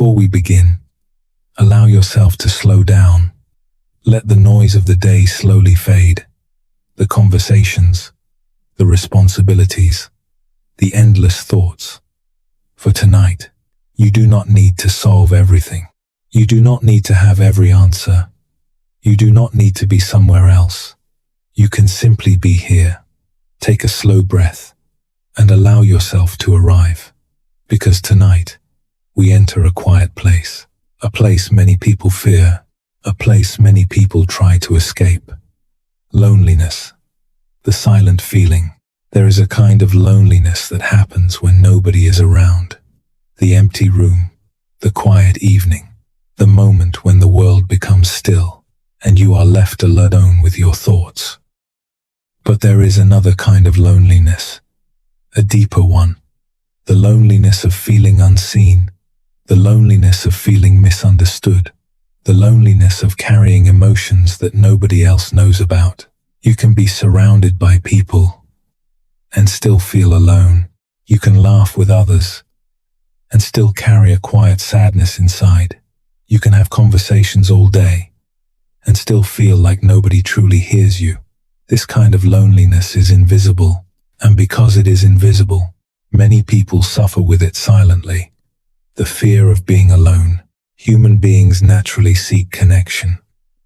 Before we begin, allow yourself to slow down. Let the noise of the day slowly fade. The conversations, the responsibilities, the endless thoughts. For tonight, you do not need to solve everything. You do not need to have every answer. You do not need to be somewhere else. You can simply be here. Take a slow breath and allow yourself to arrive. Because tonight, we enter a quiet place. A place many people fear. A place many people try to escape. Loneliness. The silent feeling. There is a kind of loneliness that happens when nobody is around. The empty room. The quiet evening. The moment when the world becomes still and you are left alone with your thoughts. But there is another kind of loneliness. A deeper one. The loneliness of feeling unseen. The loneliness of feeling misunderstood. The loneliness of carrying emotions that nobody else knows about. You can be surrounded by people and still feel alone. You can laugh with others and still carry a quiet sadness inside. You can have conversations all day and still feel like nobody truly hears you. This kind of loneliness is invisible, and because it is invisible, many people suffer with it silently. The fear of being alone. Human beings naturally seek connection.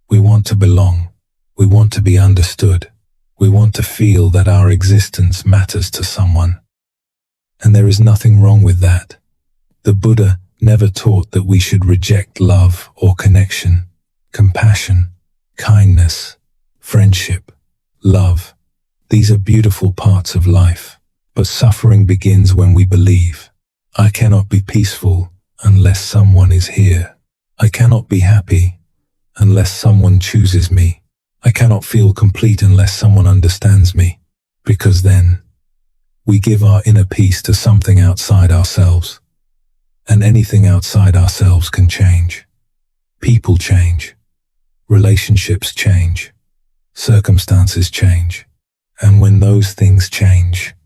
We want to belong. We want to be understood. We want to feel that our existence matters to someone. And there is nothing wrong with that. The Buddha never taught that we should reject love or connection, compassion, kindness, friendship, love. These are beautiful parts of life, but suffering begins when we believe. I cannot be peaceful unless someone is here. I cannot be happy unless someone chooses me. I cannot feel complete unless someone understands me, because then we give our inner peace to something outside ourselves, and anything outside ourselves can change. People change, relationships change, circumstances change, and when those things change,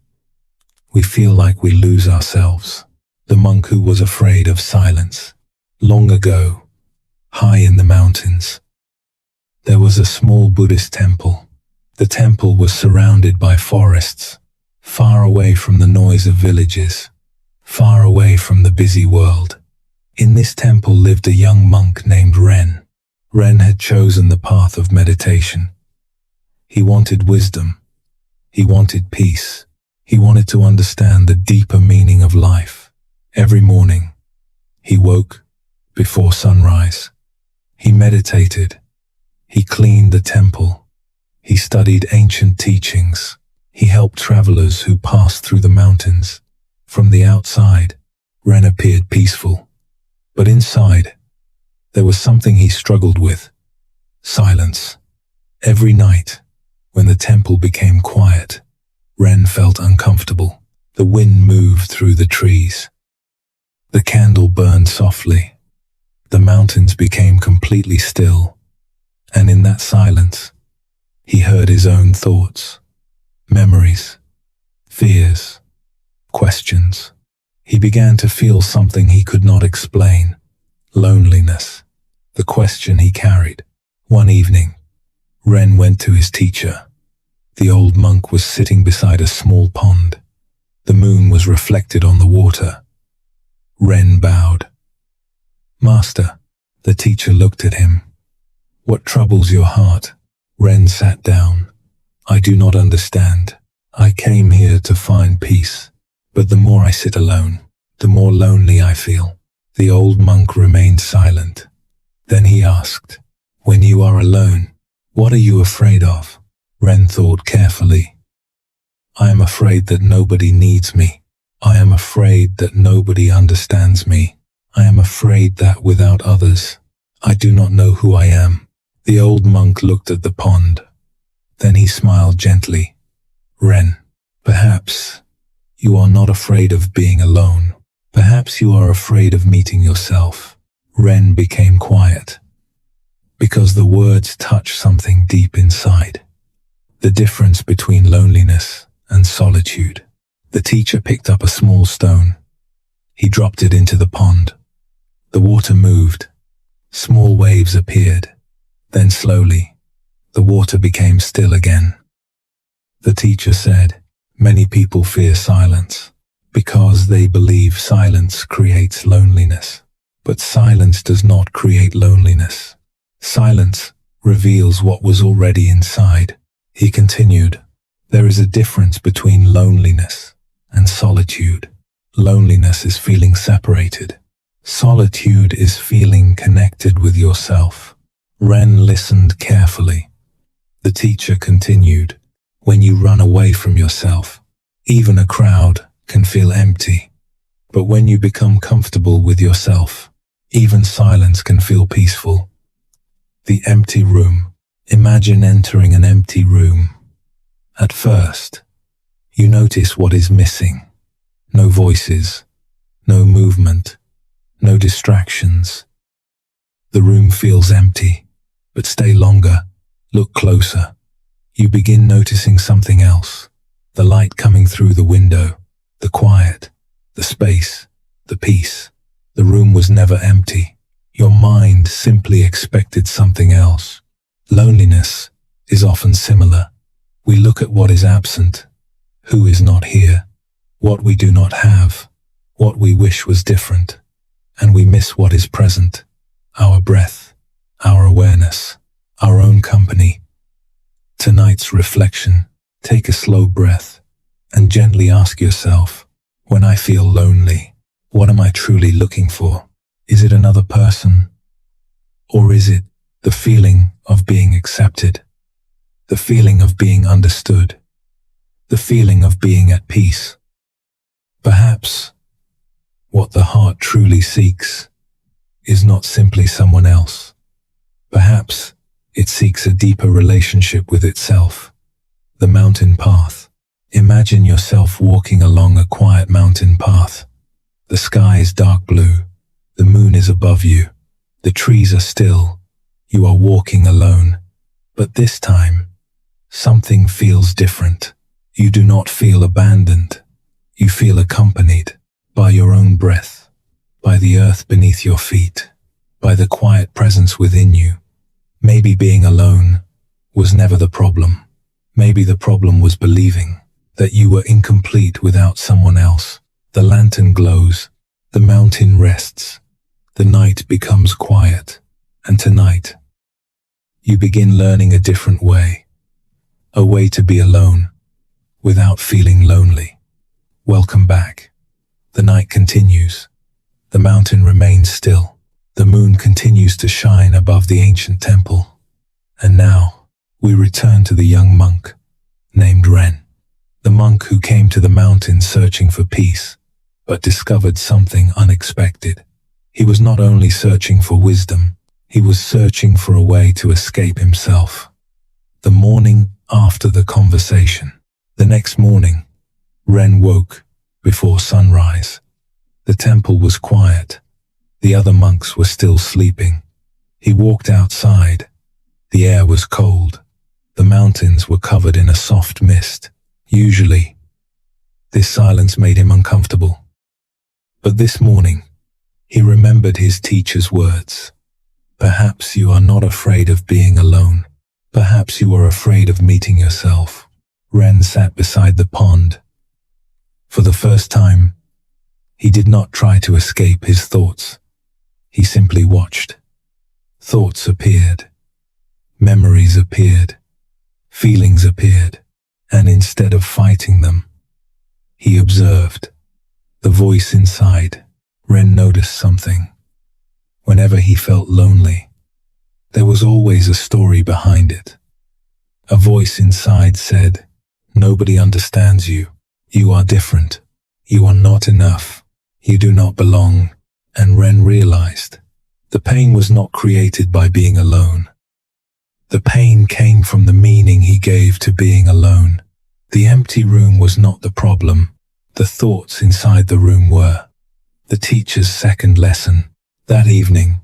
we feel like we lose ourselves. The monk who was afraid of silence. Long ago, high in the mountains, there was a small Buddhist temple. The temple was surrounded by forests, far away from the noise of villages, far away from the busy world. In this temple lived a young monk named Ren. Ren had chosen the path of meditation. He wanted wisdom. He wanted peace. He wanted to understand the deeper meaning of life. Every morning, he woke before sunrise. He meditated. He cleaned the temple. He studied ancient teachings. He helped travelers who passed through the mountains. From the outside, Ren appeared peaceful. But inside, there was something he struggled with. Silence. Every night, when the temple became quiet, Ren felt uncomfortable. The wind moved through the trees. The candle burned softly. The mountains became completely still. And in that silence, he heard his own thoughts, memories, fears, questions. He began to feel something he could not explain. Loneliness. The question he carried. One evening, Ren went to his teacher. The old monk was sitting beside a small pond. The moon was reflected on the water. Ren bowed. "Master," the teacher looked at him. "What troubles your heart?" Ren sat down. "I do not understand. I came here to find peace. But the more I sit alone, the more lonely I feel." The old monk remained silent. Then he asked, "When you are alone, what are you afraid of?" Ren thought carefully. "I am afraid that nobody needs me. I am afraid that nobody understands me. I am afraid that without others, I do not know who I am." The old monk looked at the pond. Then he smiled gently. "Ren, perhaps you are not afraid of being alone. Perhaps you are afraid of meeting yourself." Ren became quiet, because the words touched something deep inside. The difference between loneliness and solitude. The teacher picked up a small stone. He dropped it into the pond. The water moved. Small waves appeared. Then slowly, the water became still again. The teacher said, "Many people fear silence because they believe silence creates loneliness. But silence does not create loneliness. Silence reveals what was already inside." He continued, "There is a difference between loneliness and solitude. Loneliness is feeling separated. Solitude is feeling connected with yourself." Ren listened carefully. The teacher continued, "When you run away from yourself, even a crowd can feel empty. But when you become comfortable with yourself, even silence can feel peaceful." The empty room. Imagine entering an empty room. At first, you notice what is missing. No voices, no movement, no distractions. The room feels empty, but stay longer, look closer. You begin noticing something else. The light coming through the window, the quiet, the space, the peace. The room was never empty. Your mind simply expected something else. Loneliness is often similar. We look at what is absent, who is not here, what we do not have, what we wish was different, and we miss what is present, our breath, our awareness, our own company. Tonight's reflection: take a slow breath and gently ask yourself, when I feel lonely, what am I truly looking for? Is it another person? Or is it the feeling of being accepted? The feeling of being understood? The feeling of being at peace? Perhaps what the heart truly seeks is not simply someone else. Perhaps it seeks a deeper relationship with itself. The mountain path. Imagine yourself walking along a quiet mountain path. The sky is dark blue. The moon is above you. The trees are still. You are walking alone. But this time, something feels different. You do not feel abandoned. You feel accompanied by your own breath, by the earth beneath your feet, by the quiet presence within you. Maybe being alone was never the problem. Maybe the problem was believing that you were incomplete without someone else. The lantern glows. The mountain rests. The night becomes quiet. And tonight, you begin learning a different way. A way to be alone without feeling lonely. Welcome back. The night continues. The mountain remains still. The moon continues to shine above the ancient temple. And now, we return to the young monk named Ren. The monk who came to the mountain searching for peace, but discovered something unexpected. He was not only searching for wisdom, he was searching for a way to escape himself. The morning after the conversation. The next morning, Ren woke before sunrise. The temple was quiet. The other monks were still sleeping. He walked outside. The air was cold. The mountains were covered in a soft mist. Usually, this silence made him uncomfortable. But this morning, he remembered his teacher's words. Perhaps you are not afraid of being alone. Perhaps you are afraid of meeting yourself. Ren sat beside the pond. For the first time, he did not try to escape his thoughts. He simply watched. Thoughts appeared. Memories appeared. Feelings appeared. And instead of fighting them, he observed. The voice inside. Ren noticed something. Whenever he felt lonely, there was always a story behind it. A voice inside said, "Nobody understands you. You are different. You are not enough. You do not belong." And Ren realized the pain was not created by being alone. The pain came from the meaning he gave to being alone. The empty room was not the problem. The thoughts inside the room were. The teacher's second lesson. That evening,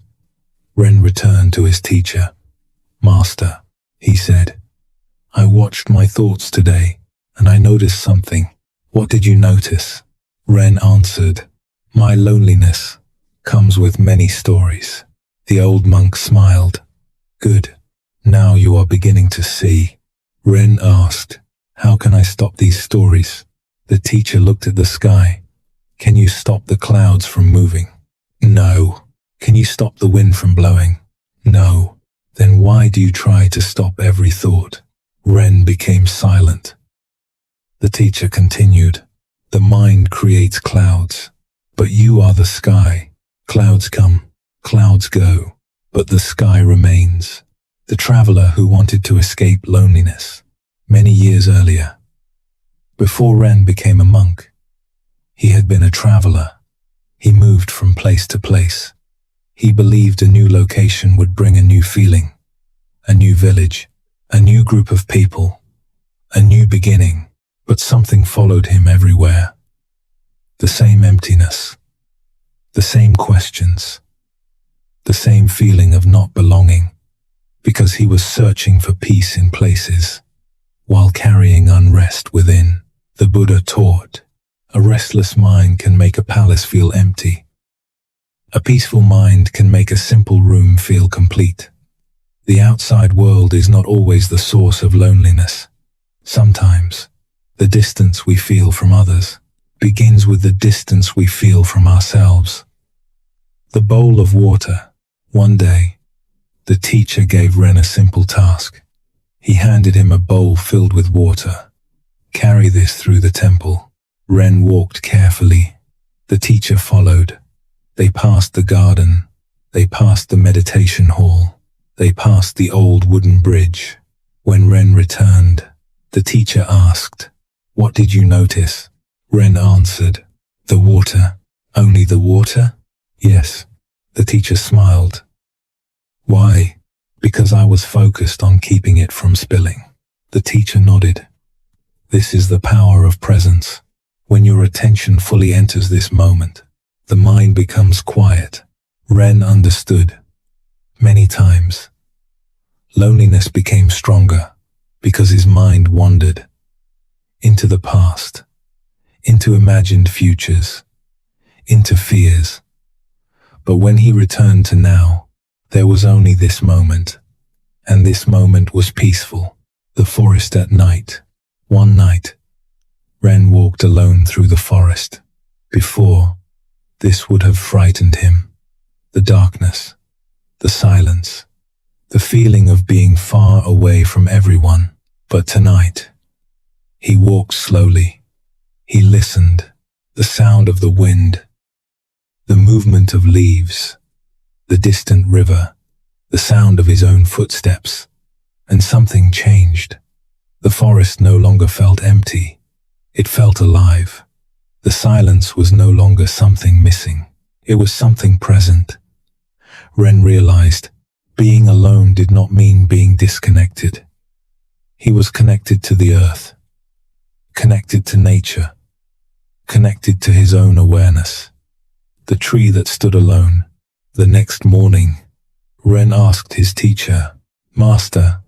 Ren returned to his teacher. "Master," he said, "I watched my thoughts today, and I noticed something." "What did you notice?" Ren answered, "My loneliness. comes with many stories. The old monk smiled. Good. Now you are beginning to see. Ren asked, how can I stop these stories? The teacher looked at the sky. Can you stop the clouds from moving? No. Can you stop the wind from blowing? No. Then why do you try to stop every thought? Ren became silent. The teacher continued, the mind creates clouds, but you are the sky. Clouds come, clouds go, but the sky remains. The traveler who wanted to escape loneliness many years earlier. Before Ren became a monk, he had been a traveler. He moved from place to place. He believed a new location would bring a new feeling, a new village, a new group of people, a new beginning, but something followed him everywhere. The same emptiness, the same questions, the same feeling of not belonging, because he was searching for peace in places, while carrying unrest within. The Buddha taught, a restless mind can make a palace feel empty. A peaceful mind can make a simple room feel complete. The outside world is not always the source of loneliness. Sometimes, the distance we feel from others begins with the distance we feel from ourselves. The bowl of water. One day, the teacher gave Ren a simple task. He handed him a bowl filled with water. Carry this through the temple. Ren walked carefully. The teacher followed. They passed the garden. They passed the meditation hall. They passed the old wooden bridge. When Ren returned, the teacher asked, what did you notice? Ren answered, the water. Only the water? Yes. The teacher smiled. Why? Because I was focused on keeping it from spilling. The teacher nodded. This is the power of presence. When your attention fully enters this moment, the mind becomes quiet. Ren understood. Many times, loneliness became stronger because his mind wandered into the past, into imagined futures, into fears. But when he returned to now, there was only this moment, and this moment was peaceful. The forest at night. One night, Ren walked alone through the forest. Before, this would have frightened him. The darkness, the silence, the feeling of being far away from everyone. But tonight, he walked slowly. He listened. The sound of the wind, the movement of leaves, the distant river, the sound of his own footsteps, and something changed. The forest no longer felt empty. It felt alive. The silence was no longer something missing. It was something present. Ren realized being alone did not mean being disconnected. He was connected to the earth, connected to nature, connected to his own awareness. The tree that stood alone. The next morning, Ren asked his teacher, Master,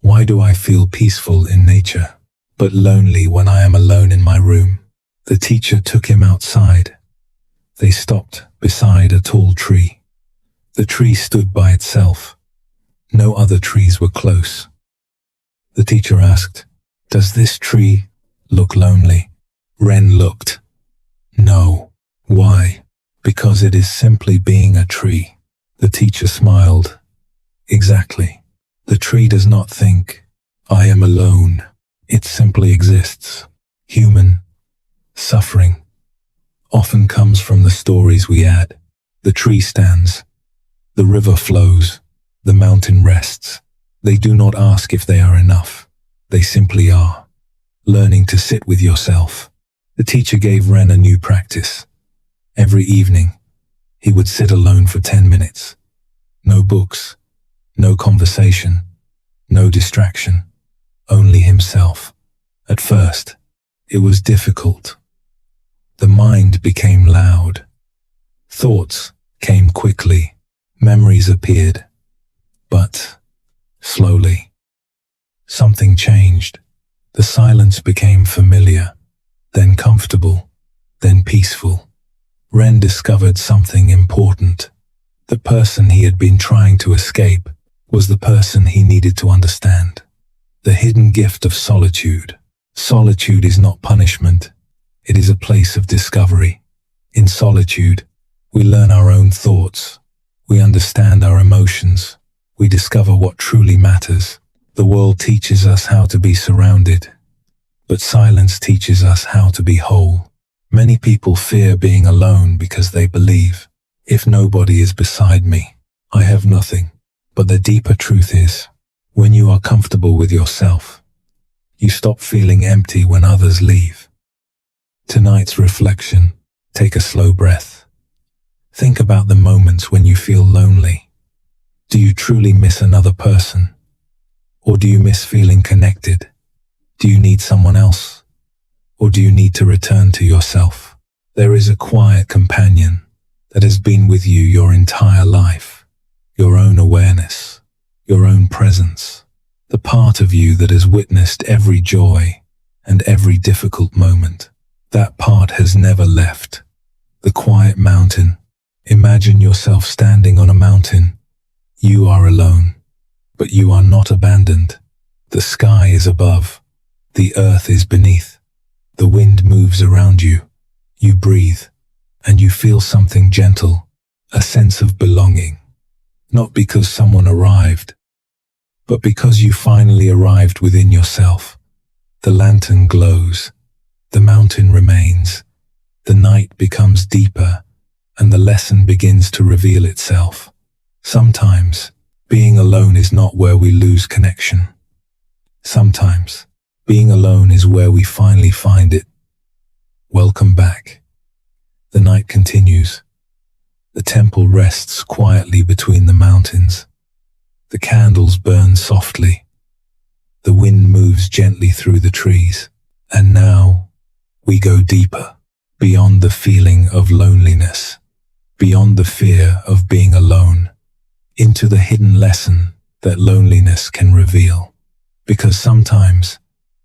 why do I feel peaceful in nature, but lonely when I am alone in my room? The teacher took him outside. They stopped beside a tall tree. The tree stood by itself. No other trees were close. The teacher asked, does this tree look lonely? Ren looked. No. Why? Because it is simply being a tree. The teacher smiled. Exactly. The tree does not think, I am alone. It simply exists. Human suffering often comes from the stories we add. The tree stands. The river flows. The mountain rests. They do not ask if they are enough. They simply are. Learning to sit with yourself. The teacher gave Ren a new practice. Every evening, he would sit alone for 10 minutes. No books, no conversation, no distraction, only himself. At first, it was difficult. The mind became loud. Thoughts came quickly. Memories appeared. But, slowly, something changed. The silence became familiar, then comfortable, then peaceful. Ren discovered something important. The person he had been trying to escape was the person he needed to understand. The hidden gift of solitude. Solitude is not punishment. It is a place of discovery. In solitude, we learn our own thoughts. We understand our emotions. We discover what truly matters. The world teaches us how to be surrounded, but silence teaches us how to be whole. Many people fear being alone because they believe, if nobody is beside me, I have nothing. But the deeper truth is, when you are comfortable with yourself, you stop feeling empty when others leave. Tonight's reflection, take a slow breath. Think about the moments when you feel lonely. Do you truly miss another person? Or do you miss feeling connected? Do you need someone else? Or do you need to return to yourself? There is a quiet companion that has been with you your entire life. Your own awareness, your own presence, the part of you that has witnessed every joy and every difficult moment. That part has never left. The quiet mountain. Imagine yourself standing on a mountain. You are alone, but you are not abandoned. The sky is above. The earth is beneath. The wind moves around you. You breathe, and you feel something gentle, a sense of belonging. Not because someone arrived, but because you finally arrived within yourself. The lantern glows. The mountain remains. The night becomes deeper, and the lesson begins to reveal itself. Sometimes, being alone is not where we lose connection. Sometimes, being alone is where we finally find it. Welcome back. The night continues. The temple rests quietly between the mountains. The candles burn softly. The wind moves gently through the trees. And now, we go deeper, beyond the feeling of loneliness, beyond the fear of being alone, into the hidden lesson that loneliness can reveal. Because sometimes,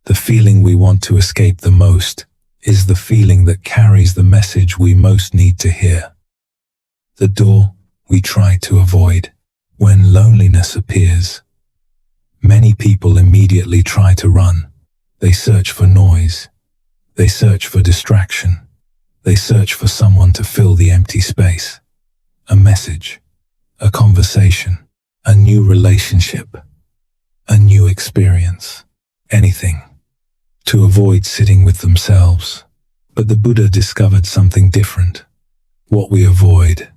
the feeling we want to escape the most is the feeling that carries the message we most need to hear. The door we try to avoid. When loneliness appears, many people immediately try to run. They search for noise. They search for distraction. They search for someone to fill the empty space. A message, a conversation, a new relationship, a new experience, anything, to avoid sitting with themselves. But the Buddha discovered something different. What we avoid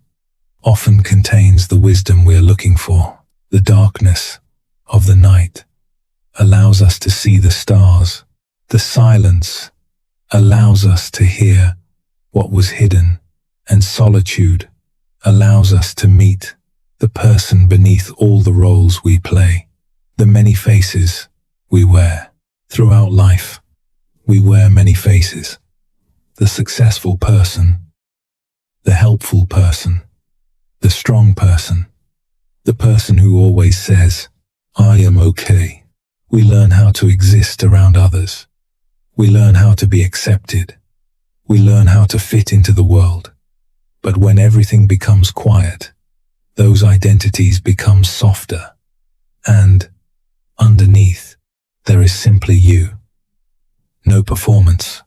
often contains the wisdom we are looking for. The darkness of the night allows us to see the stars. The silence allows us to hear what was hidden, and solitude allows us to meet the person beneath all the roles we play, the many faces we wear. Throughout life, we wear many faces. The successful person, the helpful person, the strong person, the person who always says, I am okay. We learn how to exist around others. We learn how to be accepted. We learn how to fit into the world. But when everything becomes quiet, those identities become softer. And underneath, there is simply you. No performance,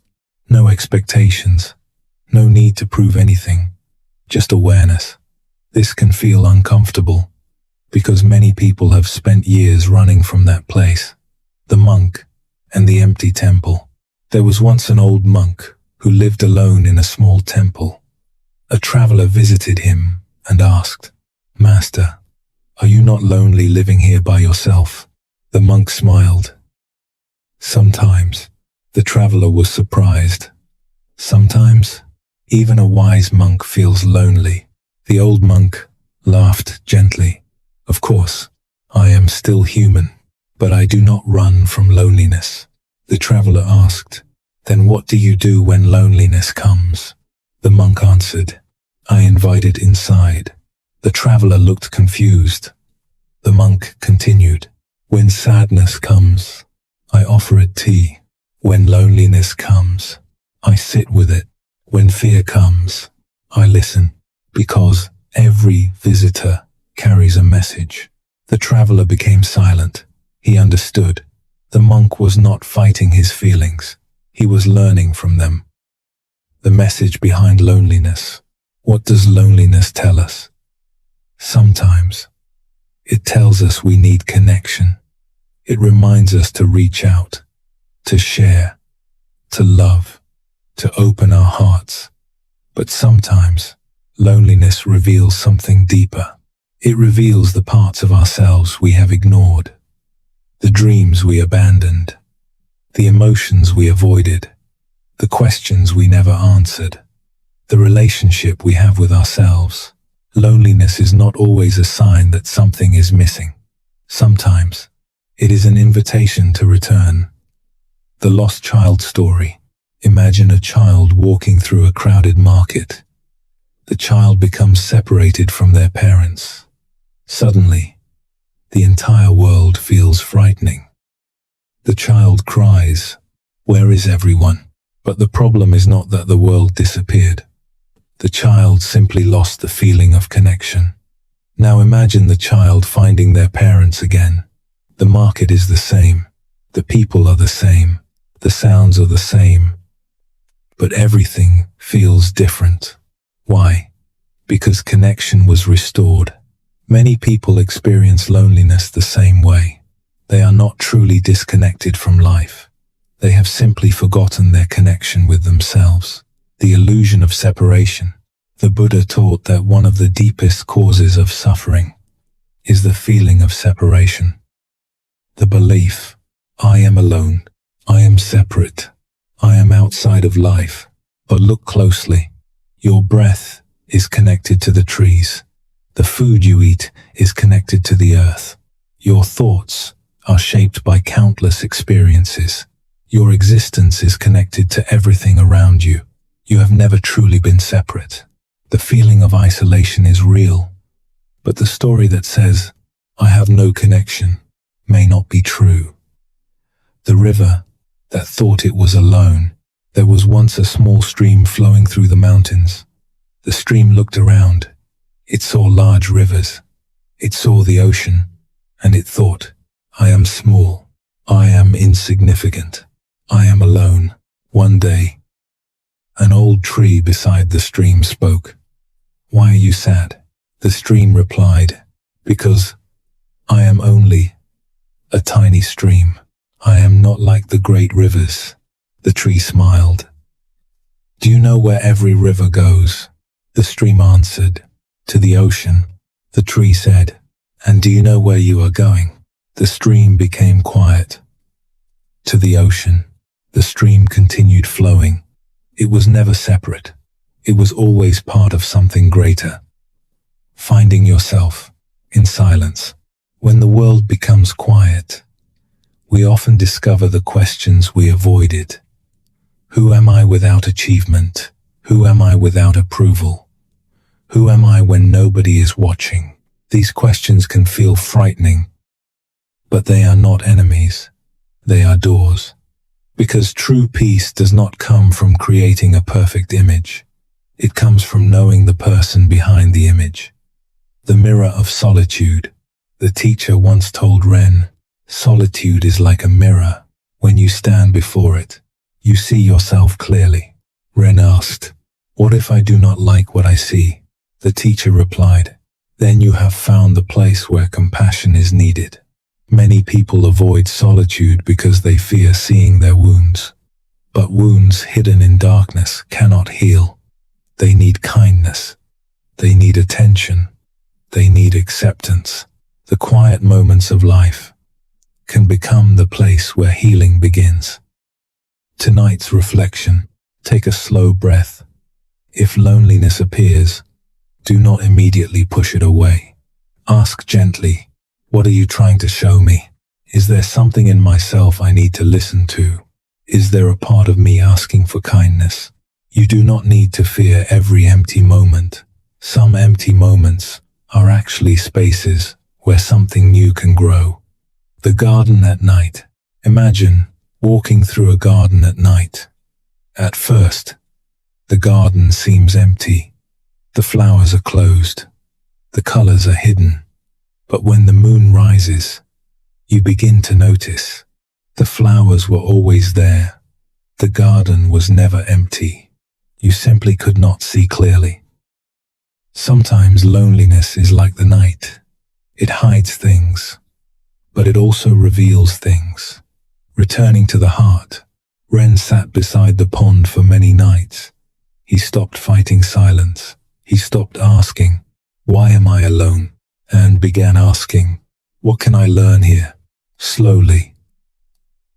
no expectations, no need to prove anything, just awareness. This can feel uncomfortable because many people have spent years running from that place. The monk and the empty temple. There was once an old monk who lived alone in a small temple. A traveler visited him and asked, Master, are you not lonely living here by yourself? The monk smiled. Sometimes. The traveler was surprised. Sometimes, even a wise monk feels lonely. The old monk laughed gently. Of course, I am still human, but I do not run from loneliness. The traveler asked, Then what do you do when loneliness comes? The monk answered, I invite it inside. The traveler looked confused. The monk continued, When sadness comes, I offer it tea. When loneliness comes, I sit with it. When fear comes, I listen, because every visitor carries a message. The traveler became silent. He understood. The monk was not fighting his feelings. He was learning from them. The message behind loneliness. What does loneliness tell us? Sometimes it tells us we need connection. It reminds us to reach out, to share, to love, to open our hearts. But sometimes loneliness reveals something deeper. It reveals the parts of ourselves we have ignored, the dreams we abandoned, the emotions we avoided, the questions we never answered, the relationship we have with ourselves. Loneliness is not always a sign that something is missing. Sometimes it is an invitation to return. The lost child story. Imagine a child walking through a crowded market. The child becomes separated from their parents. Suddenly, the entire world feels frightening. The child cries, "Where is everyone?" But the problem is not that the world disappeared. The child simply lost the feeling of connection. Now imagine the child finding their parents again. The market is the same. The people are the same. The sounds are the same. But everything feels different. Why? Because connection was restored. Many people experience loneliness the same way. They are not truly disconnected from life. They have simply forgotten their connection with themselves. The illusion of separation. The Buddha taught that one of the deepest causes of suffering is the feeling of separation. The belief, I am alone, I am separate, I am outside of life. But look closely. Your breath is connected to the trees. The food you eat is connected to the earth. Your thoughts are shaped by countless experiences. Your existence is connected to everything around you. You have never truly been separate. The feeling of isolation is real, but the story that says, I have no connection, may not be true. The river that thought it was alone. There was once a small stream flowing through the mountains. The stream looked around. It saw large rivers. It saw the ocean, and it thought, I am small. I am insignificant. I am alone. One day, an old tree beside the stream spoke. Why are you sad? The stream replied, because I am only a tiny stream. I am not like the great rivers. The tree smiled. Do you know where every river goes? The stream answered, to the ocean. The tree said, and do you know where you are going? The stream became quiet. To the ocean. The stream continued flowing. It was never separate. It was always part of something greater. Finding yourself in silence. When the world becomes quiet, we often discover the questions we avoided. Who am I without achievement? Who am I without approval? Who am I when nobody is watching? These questions can feel frightening, but they are not enemies. They are doors. Because true peace does not come from creating a perfect image. It comes from knowing the person behind the image. The mirror of solitude. The teacher once told Ren, solitude is like a mirror. When you stand before it, you see yourself clearly. Ren asked, what if I do not like what I see? The teacher replied, then you have found the place where compassion is needed. Many people avoid solitude because they fear seeing their wounds. But wounds hidden in darkness cannot heal. They need kindness. They need attention. They need acceptance. The quiet moments of life can become the place where healing begins. Tonight's reflection. Take a slow breath. If loneliness appears, do not immediately push it away. Ask gently, what are you trying to show me? Is there something in myself I need to listen to? Is there a part of me asking for kindness? You do not need to fear every empty moment. Some empty moments are actually spaces where something new can grow. The garden at night. Imagine walking through a garden at night. At first, the garden seems empty. The flowers are closed. The colors are hidden. But when the moon rises, you begin to notice. The flowers were always there. The garden was never empty. You simply could not see clearly. Sometimes loneliness is like the night. It hides things, but it also reveals things. Returning to the heart, Ren sat beside the pond for many nights. He stopped fighting silence. He stopped asking, "Why am I alone?" and began asking, "What can I learn here?" Slowly,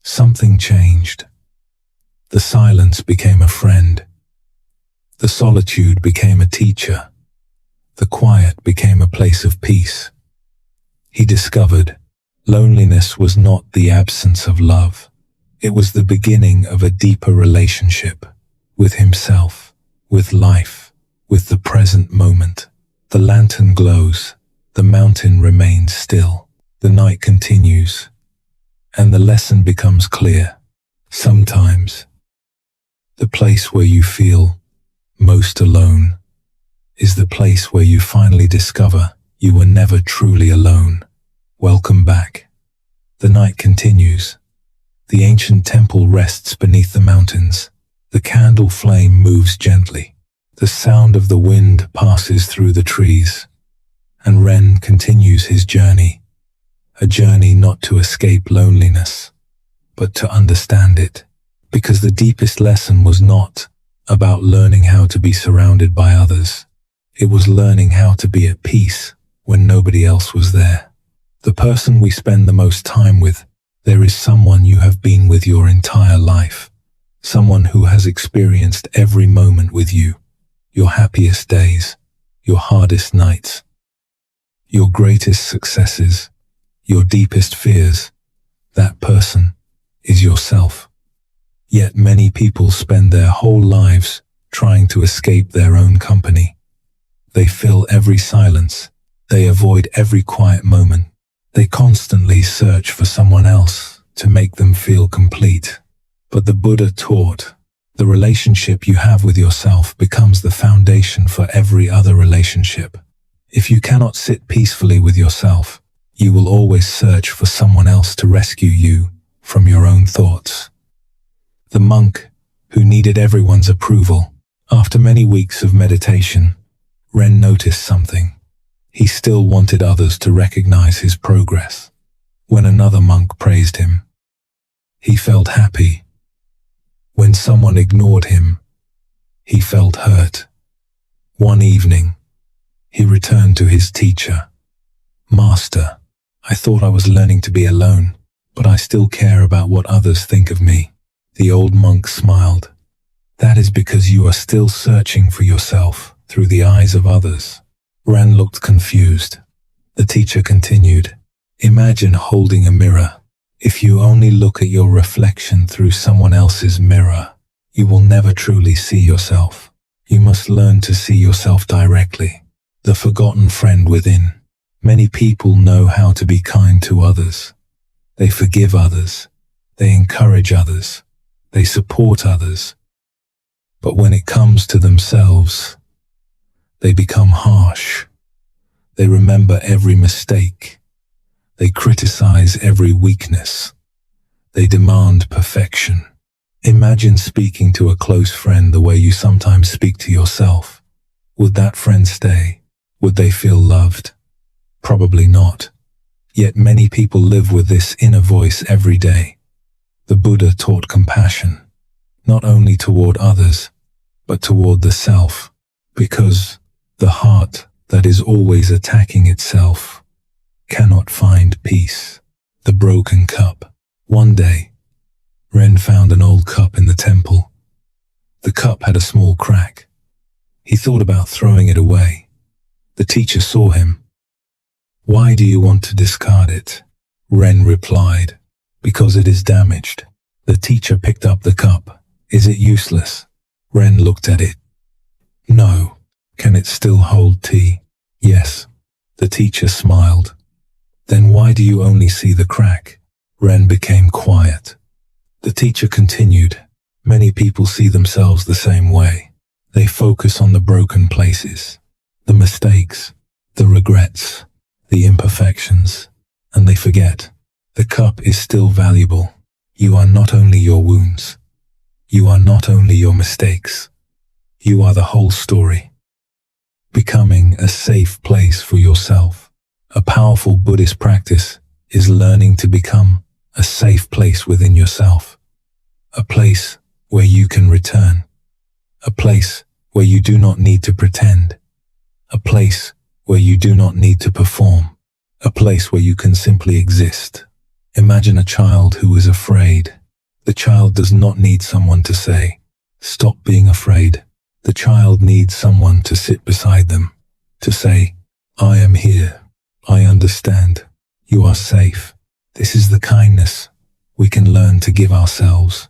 something changed. The silence became a friend. The solitude became a teacher. The quiet became a place of peace. He discovered loneliness was not the absence of love. It was the beginning of a deeper relationship with himself, with life, with the present moment. The lantern glows. The mountain remains still. The night continues. And the lesson becomes clear. Sometimes, the place where you feel most alone is the place where you finally discover you were never truly alone. Welcome back. The night continues. The ancient temple rests beneath the mountains. The candle flame moves gently. The sound of the wind passes through the trees. And Ren continues his journey. A journey not to escape loneliness, but to understand it. Because the deepest lesson was not about learning how to be surrounded by others. It was learning how to be at peace when nobody else was there. The person we spend the most time with, there is someone you have been with your entire life. Someone who has experienced every moment with you. Your happiest days, your hardest nights, your greatest successes, your deepest fears. That person is yourself. Yet many people spend their whole lives trying to escape their own company. They fill every silence. They avoid every quiet moment. They constantly search for someone else to make them feel complete. But the Buddha taught, the relationship you have with yourself becomes the foundation for every other relationship. If you cannot sit peacefully with yourself, you will always search for someone else to rescue you from your own thoughts. The monk, who needed everyone's approval, after many weeks of meditation, Ren noticed something. He still wanted others to recognize his progress. When another monk praised him, he felt happy. When someone ignored him, he felt hurt. One evening, he returned to his teacher. "Master, I thought I was learning to be alone, but I still care about what others think of me." The old monk smiled. "That is because you are still searching for yourself through the eyes of others." Ren looked confused. The teacher continued, "Imagine holding a mirror. If you only look at your reflection through someone else's mirror, you will never truly see yourself. You must learn to see yourself directly, the forgotten friend within. Many people know how to be kind to others. They forgive others. They encourage others. They support others. But when it comes to themselves, they become harsh. They remember every mistake. They criticize every weakness. They demand perfection. Imagine speaking to a close friend the way you sometimes speak to yourself. Would that friend stay? Would they feel loved? Probably not. Yet many people live with this inner voice every day. The Buddha taught compassion, not only toward others, but toward the self, because the heart that is always attacking itself cannot find peace. The broken cup. One day, Ren found an old cup in the temple. The cup had a small crack. He thought about throwing it away. The teacher saw him. "Why do you want to discard it?" Ren replied, "Because it is damaged." The teacher picked up the cup. "Is it useless?" Ren looked at it. "No." "Can it still hold tea?" "Yes." The teacher smiled. "Then why do you only see the crack?" Ren became quiet. The teacher continued, "Many people see themselves the same way. They focus on the broken places. the mistakes, the regrets, the imperfections, and they forget. The cup is still valuable. You are not only your wounds. You are not only your mistakes. You are the whole story. Becoming a safe place for yourself. A powerful Buddhist practice is learning to become a safe place within yourself. A place where you can return. A place where you do not need to pretend. A place where you do not need to perform. A place where you can simply exist. Imagine a child who is afraid. The child does not need someone to say, "Stop being afraid." The child needs someone to sit beside them, to say, "I am here. I understand. You are safe." This is the kindness we can learn to give ourselves.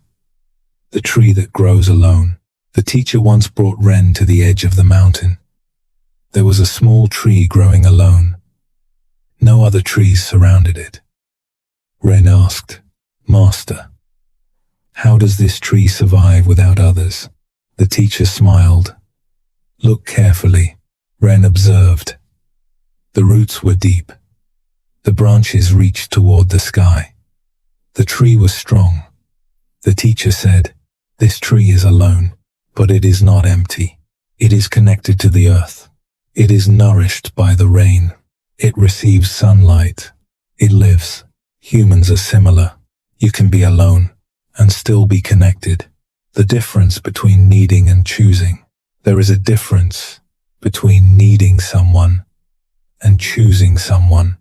The tree that grows alone. The teacher once brought Ren to the edge of the mountain. There was a small tree growing alone. No other trees surrounded it. Ren asked, "Master, how does this tree survive without others?" The teacher smiled. "Look carefully," Ren observed. The roots were deep. The branches reached toward the sky. The tree was strong. The teacher said, "This tree is alone, but it is not empty. It is connected to the earth. It is nourished by the rain. It receives sunlight. It lives. Humans are similar. You can be alone and still be connected. The difference between needing and choosing. There is a difference between needing someone and choosing someone.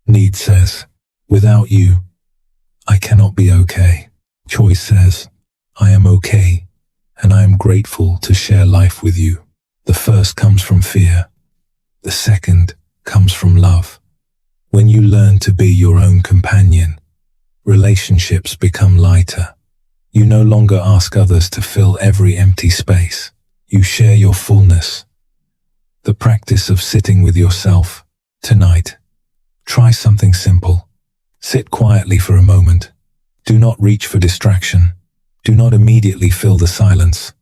Need says, "Without you, I cannot be okay." Choice says, "I am okay, and I am grateful to share life with you." The first comes from fear. The second comes from love. When you learn to be your own companion, relationships become lighter. You no longer ask others to fill every empty space. You share your fullness. The practice of sitting with yourself. Tonight, try something simple. Sit quietly for a moment. Do not reach for distraction. Do not immediately fill the silence.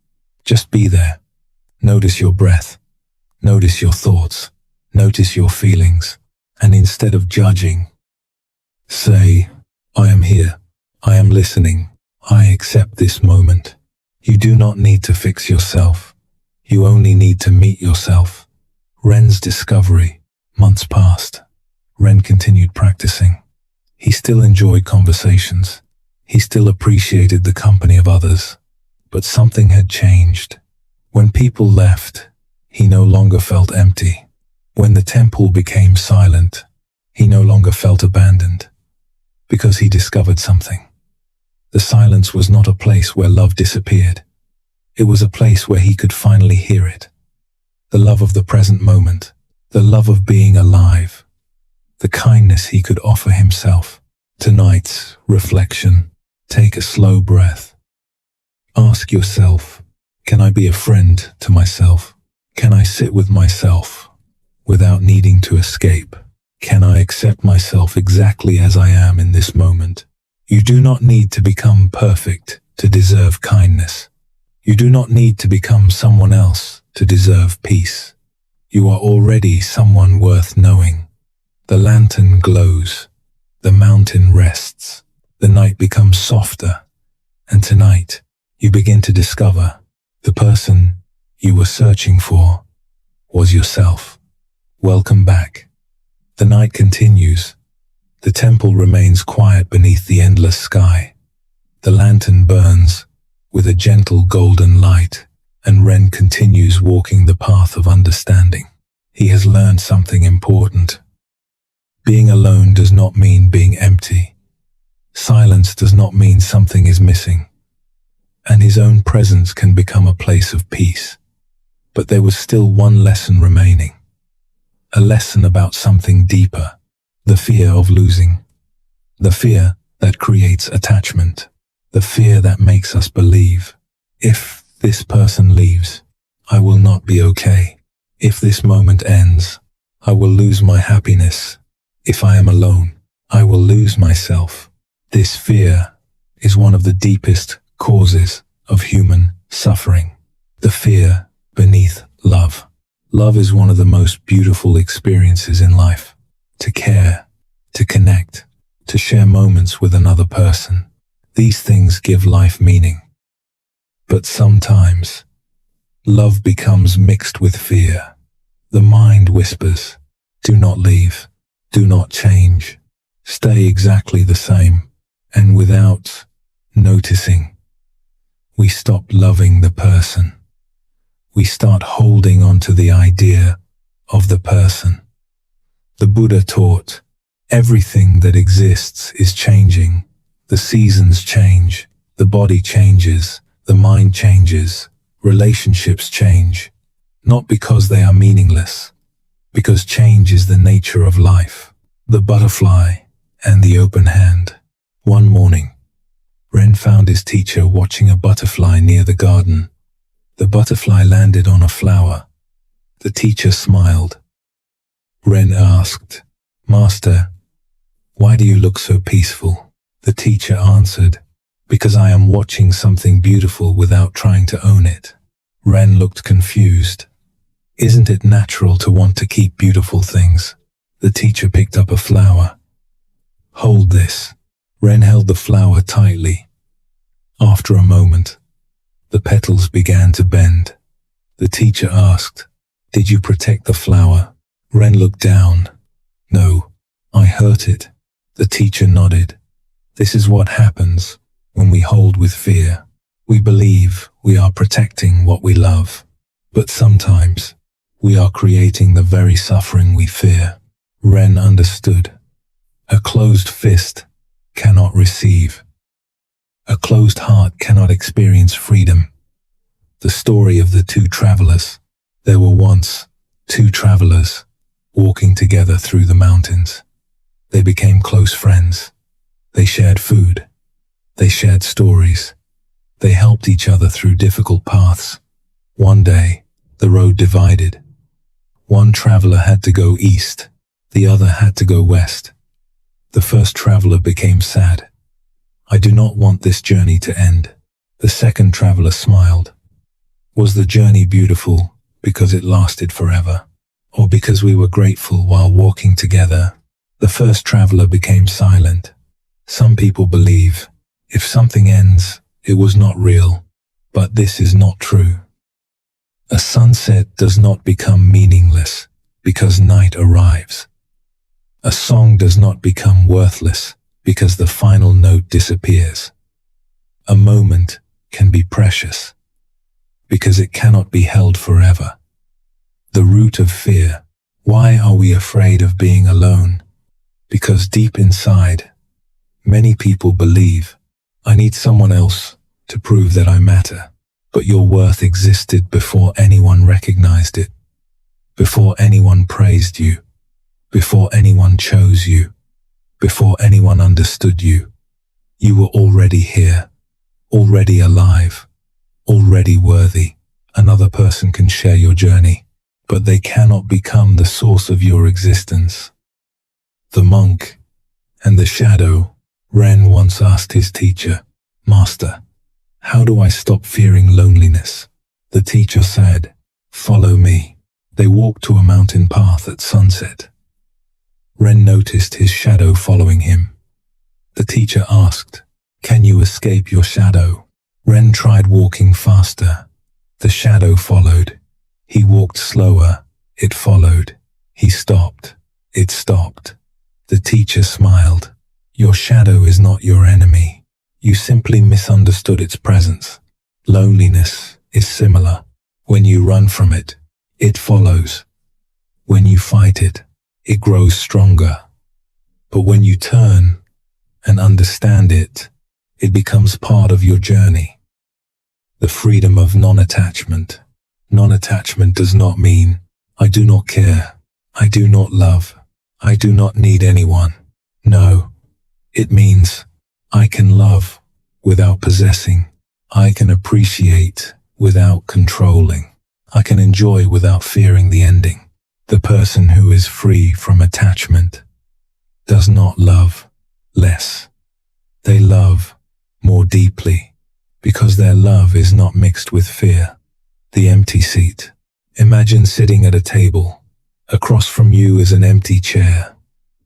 Just be there. Notice your breath. Notice your thoughts. Notice your feelings. And instead of judging, say, "I am here. I am listening. I accept this moment." You do not need to fix yourself. You only need to meet yourself. Ren's discovery. Months passed. Ren continued practicing. He still enjoyed conversations. He still appreciated the company of others. But something had changed. When people left, he no longer felt empty. When the temple became silent, he no longer felt abandoned. Because he discovered something. The silence was not a place where love disappeared. It was a place where he could finally hear it. The love of the present moment. The love of being alive. The kindness he could offer himself. Tonight's reflection. Take a slow breath. Ask yourself, can I be a friend to myself? Can I sit with myself without needing to escape? Can I accept myself exactly as I am in this moment? You do not need to become perfect to deserve kindness. You do not need to become someone else to deserve peace. You are already someone worth knowing. The lantern glows. The mountain rests. The night becomes softer. And tonight, you begin to discover the person you were searching for was yourself. Welcome back. The night continues. The temple remains quiet beneath the endless sky. The lantern burns with a gentle golden light, and Ren continues walking the path of understanding. He has learned something important. Being alone does not mean being empty. Silence does not mean something is missing. And his own presence can become a place of peace. But there was still one lesson remaining. A lesson about something deeper. The fear of losing. The fear that creates attachment. The fear that makes us believe, if this person leaves, I will not be okay. If this moment ends, I will lose my happiness. If I am alone, I will lose myself. This fear is one of the deepest causes of human suffering. The fear beneath love. Love is one of the most beautiful experiences in life. To care, to connect, to share moments with another person. These things give life meaning. But sometimes, love becomes mixed with fear. The mind whispers, do not leave, do not change, stay exactly the same. And without noticing, we stop loving the person. We start holding on to the idea of the person. The Buddha taught, everything that exists is changing. The seasons change, the body changes, the mind changes, relationships change. Not because they are meaningless, because change is the nature of life. The butterfly and the open hand. One morning, Ren found his teacher watching a butterfly near the garden. The butterfly landed on a flower. The teacher smiled. Ren asked, Master, why do you look so peaceful? The teacher answered, because I am watching something beautiful without trying to own it. Ren looked confused. Isn't it natural to want to keep beautiful things? The teacher picked up a flower. Hold this. Ren held the flower tightly. After a moment, the petals began to bend. The teacher asked, did you protect the flower? Ren looked down. No, I hurt it. The teacher nodded. This is what happens when we hold with fear. We believe we are protecting what we love, but sometimes we are creating the very suffering we fear. Ren understood. A closed fist cannot receive. A closed heart cannot experience freedom. The story of the two travelers. There were once two travelers walking together through the mountains. They became close friends. They shared food. They shared stories. They helped each other through difficult paths. One day, the road divided. One traveler had to go east. The other had to go west. The first traveler became sad. I do not want this journey to end. The second traveler smiled. Was the journey beautiful because it lasted forever, or because we were grateful while walking together? The first traveler became silent. Some people believe, if something ends, it was not real, but this is not true. A sunset does not become meaningless because night arrives. A song does not become worthless because the final note disappears. A moment can be precious because it cannot be held forever. The root of fear. Why are we afraid of being alone? Because deep inside, many people believe, I need someone else to prove that I matter. But your worth existed before anyone recognized it, before anyone praised you, before anyone chose you, before anyone understood you. You were already here, already alive, already worthy. Another person can share your journey, but they cannot become the source of your existence. The monk and the shadow. Ren once asked his teacher, Master, how do I stop fearing loneliness? The teacher said, follow me. They walked to a mountain path at sunset. Ren noticed his shadow following him. The teacher asked, can you escape your shadow? Ren tried walking faster. The shadow followed. He walked slower. It followed. He stopped. It stopped. The teacher smiled. Your shadow is not your enemy. You simply misunderstood its presence. Loneliness is similar. When you run from it, it follows. When you fight it, it grows stronger. But when you turn and understand it, it becomes part of your journey. The freedom of non-attachment. Non-attachment does not mean, I do not care, I do not love, I do not need anyone. No. It means, I can love without possessing. I can appreciate without controlling. I can enjoy without fearing the ending. The person who is free from attachment does not love less. They love more deeply because their love is not mixed with fear. The empty seat. Imagine sitting at a table. Across from you is an empty chair.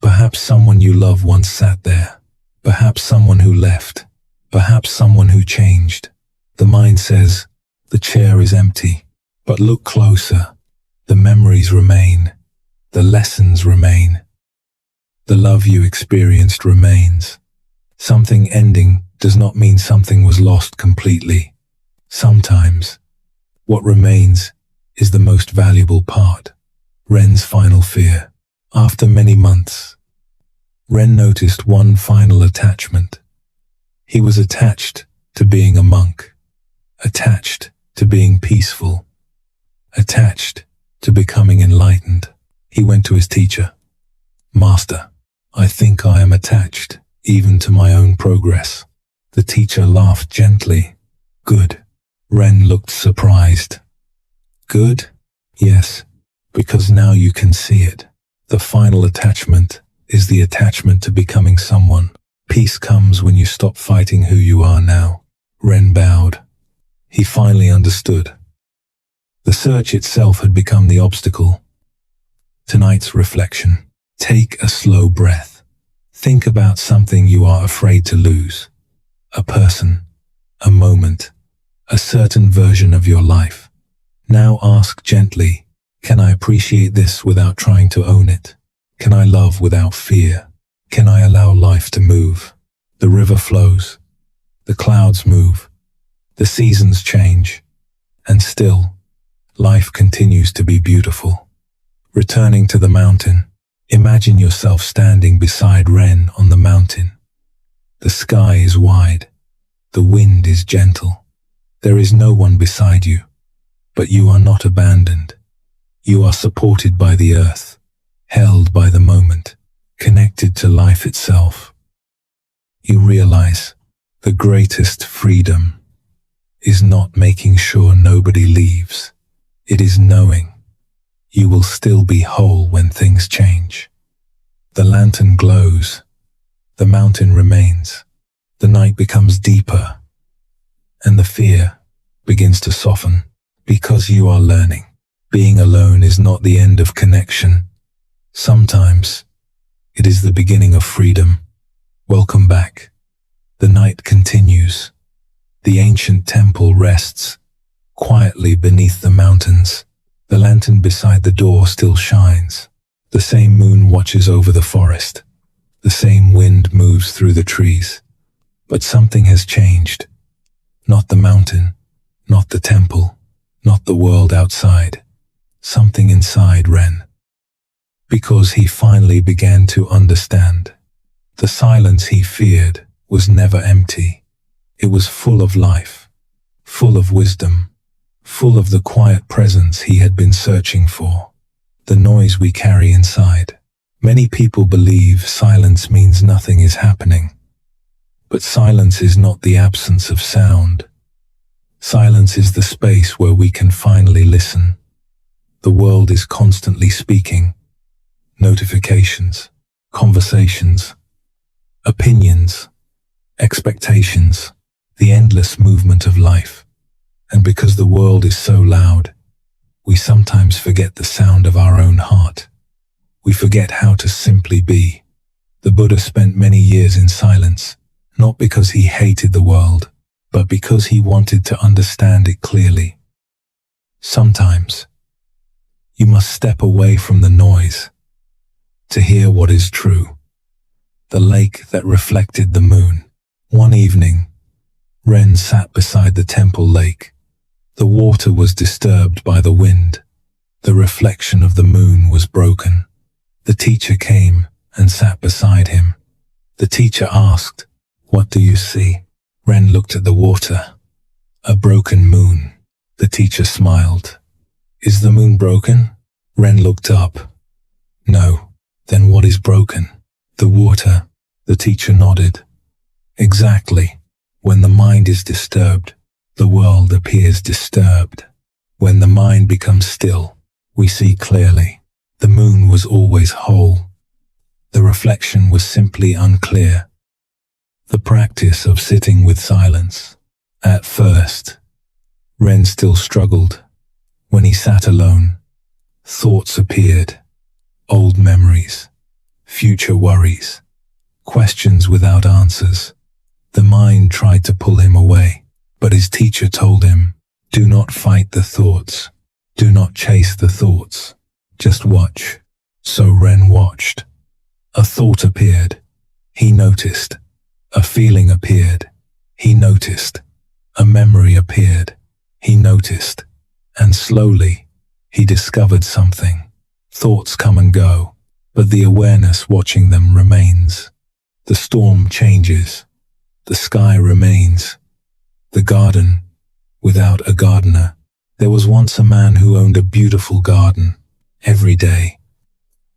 Perhaps someone you love once sat there. Perhaps someone who left. Perhaps someone who changed. The mind says, the chair is empty. But look closer. The memories remain. The lessons remain. The love you experienced remains. Something ending does not mean something was lost completely. Sometimes, what remains is the most valuable part. Ren's final fear. After many months, Ren noticed one final attachment. He was attached to being a monk, attached to being peaceful, attached to becoming enlightened. He went to his teacher. Master, I think I am attached, even to my own progress. The teacher laughed gently. Good. Ren looked surprised. Good? Yes, because now you can see it. The final attachment is the attachment to becoming someone. Peace comes when you stop fighting who you are now. Ren bowed. He finally understood. The search itself had become the obstacle. Tonight's reflection. Take a slow breath. Think about something you are afraid to lose. A person, a moment, a certain version of your life. Now ask gently, can I appreciate this without trying to own it? Can I love without fear? Can I allow life to move? The river flows. The clouds move. The seasons change. And still, life continues to be beautiful. Returning to the mountain, imagine yourself standing beside Ren on the mountain. The sky is wide. The wind is gentle. There is no one beside you, but you are not abandoned. You are supported by the earth, held by the moment, connected to life itself. You realize the greatest freedom is not making sure nobody leaves. It is knowing you will still be whole when things change. The lantern glows. The mountain remains. The night becomes deeper, and the fear begins to soften because you are learning. Being alone is not the end of connection. Sometimes it is the beginning of freedom. Welcome back. The night continues. The ancient temple rests quietly beneath the mountains. The lantern beside the door still shines. The same moon watches over the forest. The same wind moves through the trees. But something has changed. Not the mountain, not the temple, not the world outside. Something inside Ren. Because he finally began to understand. The silence he feared was never empty. It was full of life, full of wisdom, full of the quiet presence he had been searching for. The noise we carry inside. Many people believe silence means nothing is happening. But silence is not the absence of sound. Silence is the space where we can finally listen. The world is constantly speaking. Notifications, conversations, opinions, expectations, the endless movement of life. And because the world is so loud, we sometimes forget the sound of our own heart. We forget how to simply be. The Buddha spent many years in silence, not because he hated the world, but because he wanted to understand it clearly. Sometimes, you must step away from the noise to hear what is true. The lake that reflected the moon. One evening, Ren sat beside the temple lake. The water was disturbed by the wind. The reflection of the moon was broken. The teacher came and sat beside him. The teacher asked, "What do you see?" Ren looked at the water. A broken moon. The teacher smiled. "Is the moon broken?" Ren looked up. "No." "Then what is broken?" "The water." The teacher nodded. "Exactly. When the mind is disturbed, the world appears disturbed. When the mind becomes still, we see clearly. The moon was always whole. The reflection was simply unclear." The practice of sitting with silence. At first, Ren still struggled. When he sat alone, thoughts appeared, old memories, future worries, questions without answers. The mind tried to pull him away, but his teacher told him, "Do not fight the thoughts. Do not chase the thoughts. Just watch." So Ren watched. A thought appeared. He noticed. A feeling appeared. He noticed. A memory appeared. He noticed. And slowly, he discovered something. Thoughts come and go, but the awareness watching them remains. The storm changes. The sky remains. The garden, without a gardener. There was once a man who owned a beautiful garden. Every day,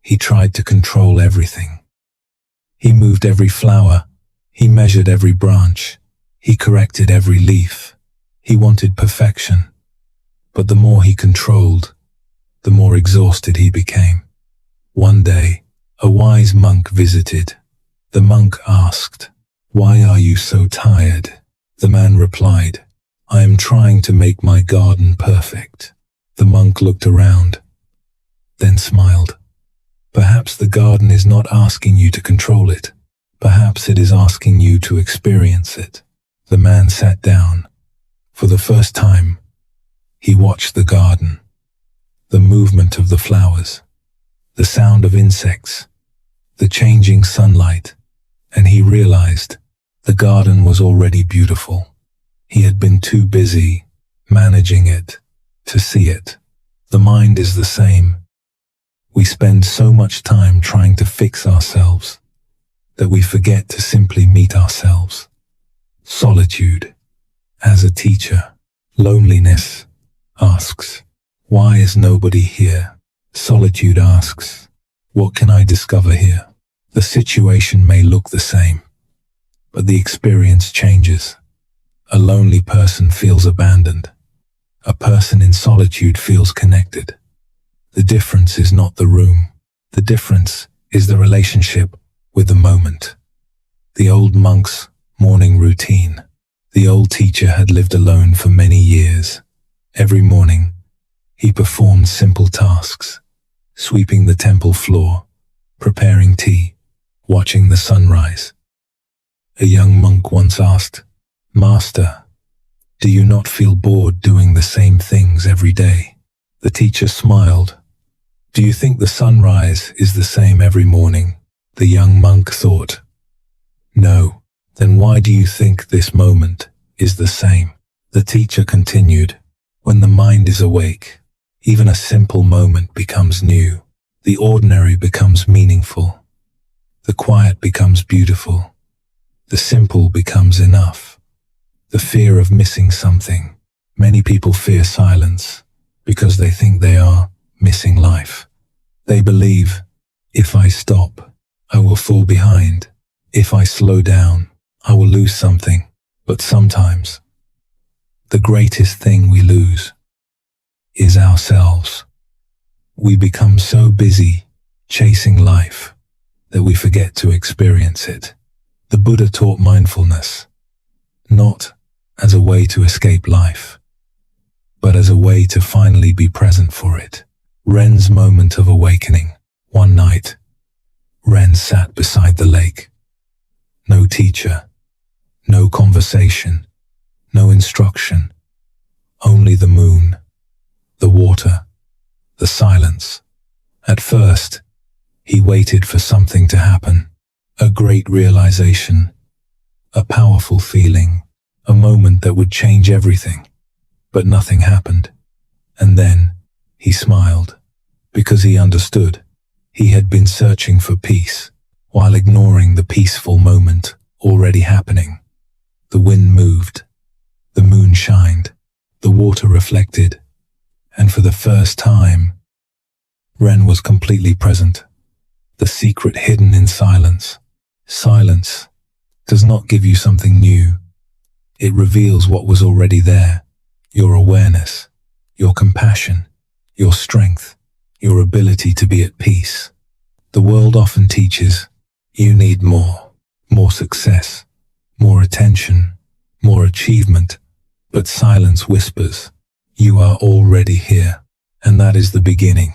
he tried to control everything. He moved every flower. He measured every branch. He corrected every leaf. He wanted perfection. But the more he controlled, the more exhausted he became. One day, a wise monk visited. The monk asked, "Why are you so tired?" The man replied, "I am trying to make my garden perfect." The monk looked around, then smiled. "Perhaps the garden is not asking you to control it. Perhaps it is asking you to experience it." The man sat down. For the first time, he watched the garden, the movement of the flowers, the sound of insects, the changing sunlight, and he realized the garden was already beautiful. He had been too busy managing it to see it. The mind is the same. We spend so much time trying to fix ourselves that we forget to simply meet ourselves. Solitude, as a teacher, loneliness asks, "Why is nobody here?" Solitude asks, "What can I discover here?" The situation may look the same, but the experience changes. A lonely person feels abandoned. A person in solitude feels connected. The difference is not the room. The difference is the relationship with the moment. The old monk's morning routine. The old teacher had lived alone for many years. Every morning, he performed simple tasks, sweeping the temple floor, preparing tea, watching the sunrise. A young monk once asked, "Master, do you not feel bored doing the same things every day?" The teacher smiled. "Do you think the sunrise is the same every morning?" The young monk thought. "No. Then why do you think this moment is the same?" The teacher continued, "When the mind is awake, even a simple moment becomes new. The ordinary becomes meaningful. The quiet becomes beautiful. The simple becomes enough." The fear of missing something. Many people fear silence because they think they are missing life. They believe, if I stop, I will fall behind. If I slow down, I will lose something. But sometimes, the greatest thing we lose is ourselves. We become so busy chasing life that we forget to experience it. The Buddha taught mindfulness, not as a way to escape life, but as a way to finally be present for it. Ren's moment of awakening. One night, Ren sat beside the lake. No teacher, no conversation, no instruction, only the moon, the water, the silence. At first, he waited for something to happen, a great realization, a powerful feeling, a moment that would change everything. But nothing happened. And then he smiled, because he understood. He had been searching for peace, while ignoring the peaceful moment already happening. The wind moved, the moon shined, the water reflected, and for the first time, Ren was completely present. The secret hidden in silence. Silence does not give you something new. It reveals what was already there. Your awareness, your compassion, your strength, your ability to be at peace. The world often teaches, you need more success, more attention, more achievement, but silence whispers, You are already here, and that is the beginning.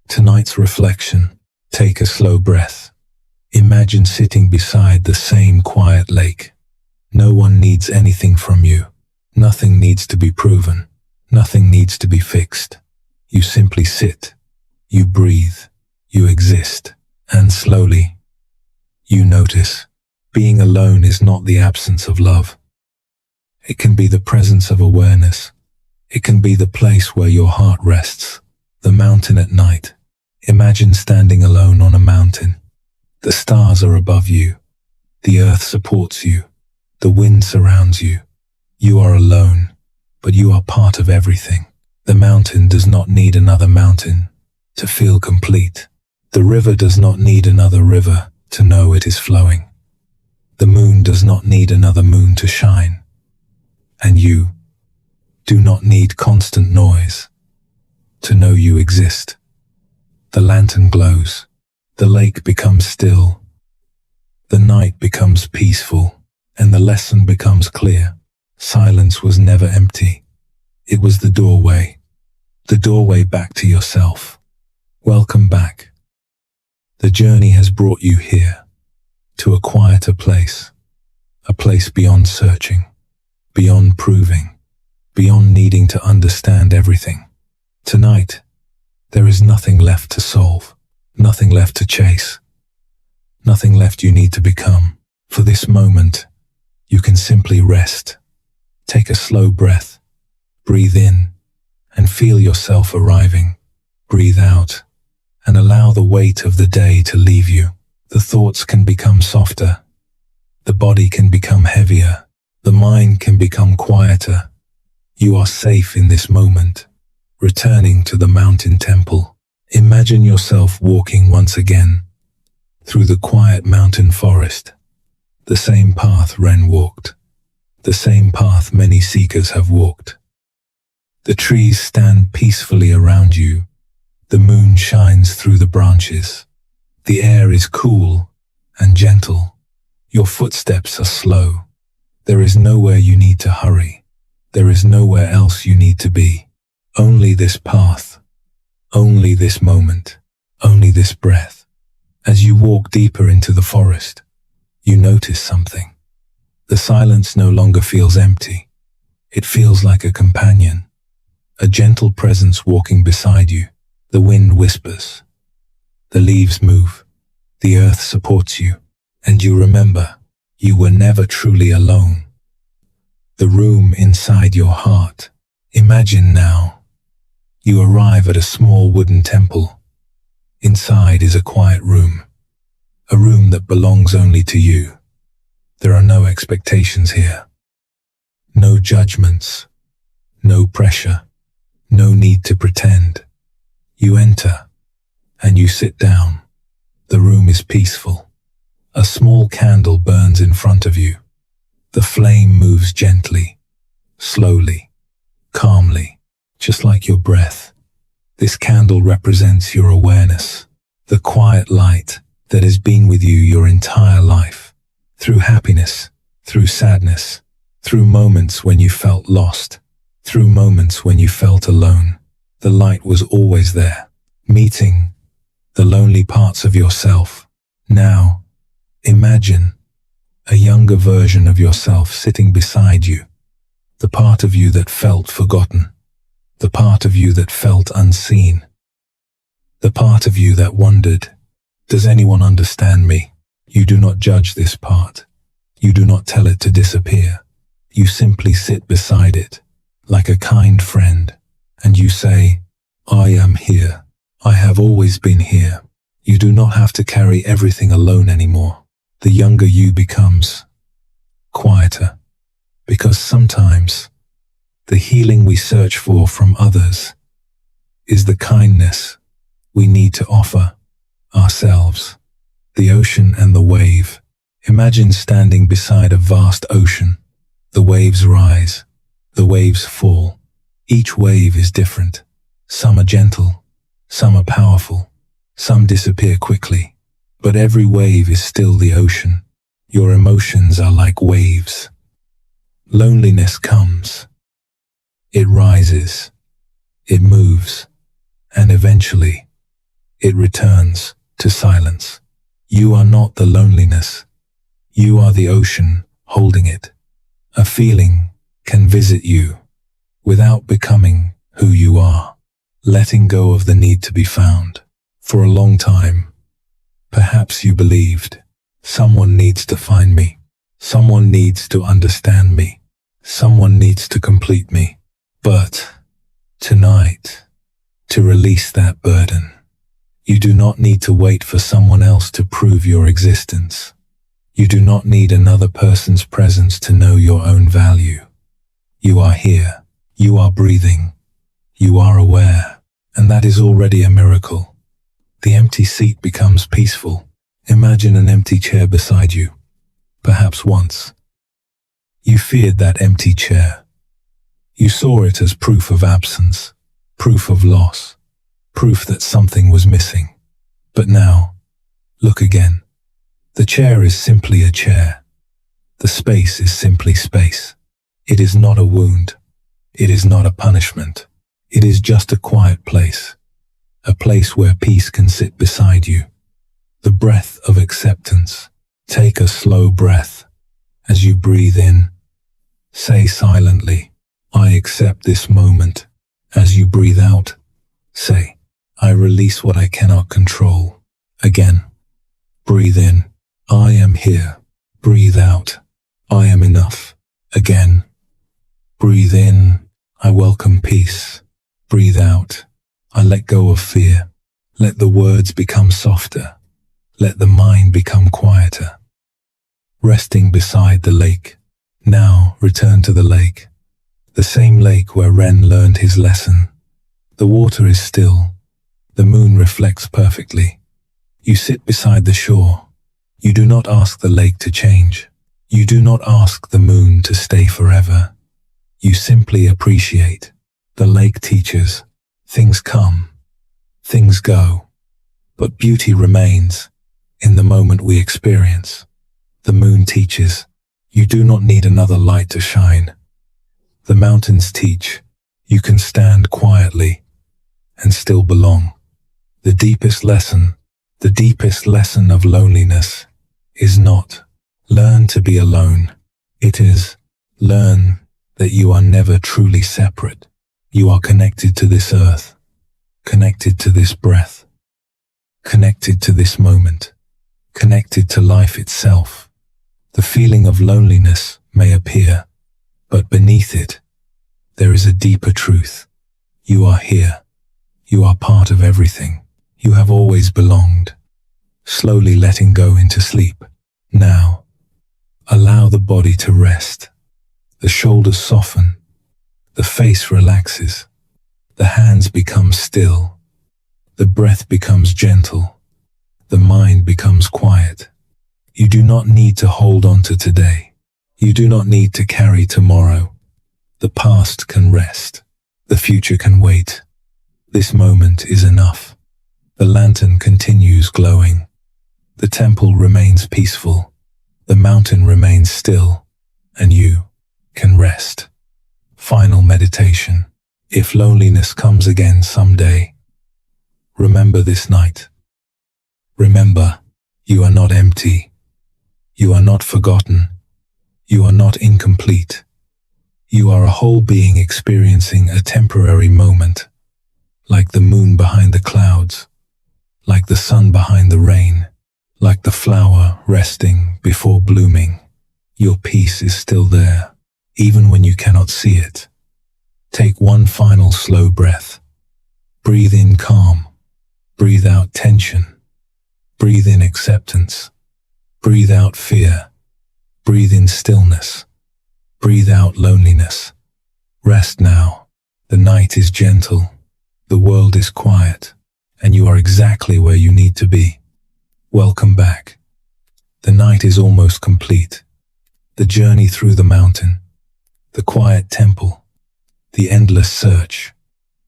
Tonight's reflection. Take a slow breath. Imagine sitting beside the same quiet lake. No one needs anything from you. Nothing needs to be proven. Nothing needs to be fixed. You simply sit. You breathe. You exist. And slowly, you notice. Being alone is not the absence of love. It can be the presence of awareness. It can be the place where your heart rests. The mountain at night. Imagine standing alone on a mountain. The stars are above you. The earth supports you. The wind surrounds you. You are alone, but you are part of everything. The mountain does not need another mountain to feel complete. The river does not need another river to know it is flowing. The moon does not need another moon to shine. And you do not need constant noise to know you exist. The lantern glows. The lake becomes still. The night becomes peaceful, and the lesson becomes clear. Silence was never empty. It was the doorway back to yourself. Welcome back. The journey has brought you here, to a quieter place, a place beyond searching, beyond proving, beyond needing to understand everything. Tonight, there is nothing left to solve, nothing left to chase, nothing left you need to become. For this moment, you can simply rest. Take a slow breath, breathe in, and feel yourself arriving. Breathe out, and allow the weight of the day to leave you. The thoughts can become softer, the body can become heavier, the mind can become quieter. You are safe in this moment. Returning to the mountain temple, imagine yourself walking once again through the quiet mountain forest. The same path Ren walked, the same path many seekers have walked. The trees stand peacefully around you. The moon shines through the branches. The air is cool and gentle. Your footsteps are slow. There is nowhere you need to hurry. There is nowhere else you need to be. Only this path, only this moment, only this breath. As you walk deeper into the forest, you notice something. The silence no longer feels empty. It feels like a companion, a gentle presence walking beside you. The wind whispers, the leaves move, the earth supports you, and you remember you were never truly alone. The room inside your heart. Imagine now. You arrive at a small wooden temple. Inside is a quiet room, a room that belongs only to you. There are no expectations here, no judgments, no pressure, no need to pretend. You enter, and you sit down. The room is peaceful. A small candle burns in front of you. The flame moves gently, slowly, calmly, just like your breath. This candle represents your awareness, the quiet light that has been with you your entire life. Through happiness, through sadness, through moments when you felt lost, through moments when you felt alone. The light was always there, meeting the lonely parts of yourself. Now, imagine a younger version of yourself sitting beside you, the part of you that felt forgotten, the part of you that felt unseen, the part of you that wondered, does anyone understand me? You do not judge this part. You do not tell it to disappear. You simply sit beside it, like a kind friend, and you say, I am here. I have always been here. You do not have to carry everything alone anymore. The younger you becomes quieter, because sometimes the healing we search for from others is the kindness we need to offer ourselves. The ocean and the wave. Imagine standing beside a vast ocean. The waves rise, the waves fall. Each wave is different. Some are gentle, some are powerful, some disappear quickly. But every wave is still the ocean. Your emotions are like waves. Loneliness comes. It rises, it moves, and eventually it returns to silence. You are not the loneliness. You are the ocean holding it. A feeling can visit you without becoming who you are, letting go of the need to be found. For a long time, perhaps you believed, someone needs to find me, someone needs to understand me, someone needs to complete me. But tonight, to release that burden, you do not need to wait for someone else to prove your existence. You do not need another person's presence to know your own value. You are here, you are breathing, you are aware, and that is already a miracle. The empty seat becomes peaceful. Imagine an empty chair beside you. Perhaps once you feared that empty chair. You saw it as proof of absence, proof of loss, proof that something was missing. But now, look again. The chair is simply a chair. The space is simply space. It is not a wound. It is not a punishment. It is just a quiet place. A place where peace can sit beside you. The breath of acceptance. Take a slow breath. As you breathe in, say silently, I accept this moment. As you breathe out, say, I release what I cannot control. Again, breathe in, I am here. Breathe out, I am enough. Again, breathe in, I welcome peace. Breathe out, I let go of fear. Let the words become softer. Let the mind become quieter. Resting beside the lake. Now return to the lake. The same lake where Ren learned his lesson. The water is still. The moon reflects perfectly. You sit beside the shore. You do not ask the lake to change. You do not ask the moon to stay forever. You simply appreciate. The lake teaches. Things come. Things go. But beauty remains in the moment we experience. The moon teaches. You do not need another light to shine. The mountains teach. You can stand quietly and still belong. The deepest lesson of loneliness is not learn to be alone. It is learn that you are never truly separate. You are connected to this earth, connected to this breath, connected to this moment, connected to life itself. The feeling of loneliness may appear, but beneath it, there is a deeper truth. You are here. You are part of everything. You have always belonged. Slowly letting go into sleep. Now, allow the body to rest. The shoulders soften. The face relaxes. The hands become still. The breath becomes gentle. The mind becomes quiet. You do not need to hold on to today. You do not need to carry tomorrow. The past can rest. The future can wait. This moment is enough. The lantern continues glowing. The temple remains peaceful. The mountain remains still. And you can rest. Final meditation. If loneliness comes again someday, remember this night. Remember, you are not empty. You are not forgotten. You are not incomplete. You are a whole being experiencing a temporary moment, like the moon behind the clouds, like the sun behind the rain, like the flower resting before blooming. Your peace is still there, even when you cannot see it. Take one final slow breath. Breathe in calm. Breathe out tension. Breathe in acceptance. Breathe out fear. Breathe in stillness. Breathe out loneliness. Rest now. The night is gentle. The world is quiet. And you are exactly where you need to be. Welcome back. The night is almost complete. The journey through the mountain. The quiet temple. The endless search.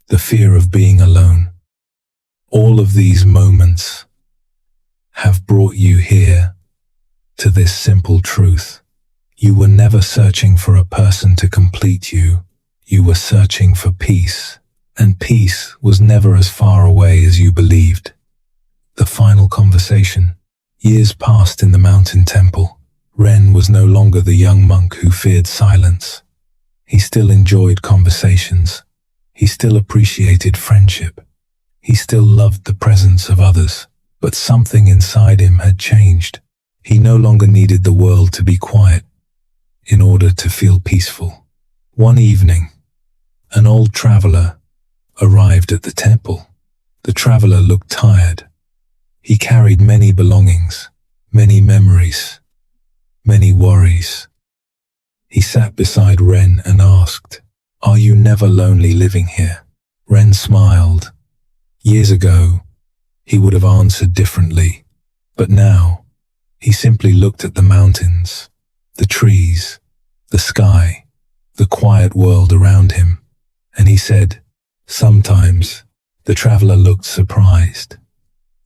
The fear of being alone. All of these moments have brought you here to this simple truth. You were never searching for a person to complete you. You were searching for peace, and peace was never as far away as you believed. The final conversation. Years passed in the mountain temple. Ren was no longer the young monk who feared silence. He still enjoyed conversations. He still appreciated friendship. He still loved the presence of others. But something inside him had changed. He no longer needed the world to be quiet in order to feel peaceful. One evening, an old traveler arrived at the temple. The traveler looked tired. He carried many belongings, many memories, many worries. He sat beside Ren and asked, "Are you never lonely living here?" Ren smiled. Years ago, he would have answered differently, but now, he simply looked at the mountains, the trees, the sky, the quiet world around him, and he said, "Sometimes." The traveler looked surprised.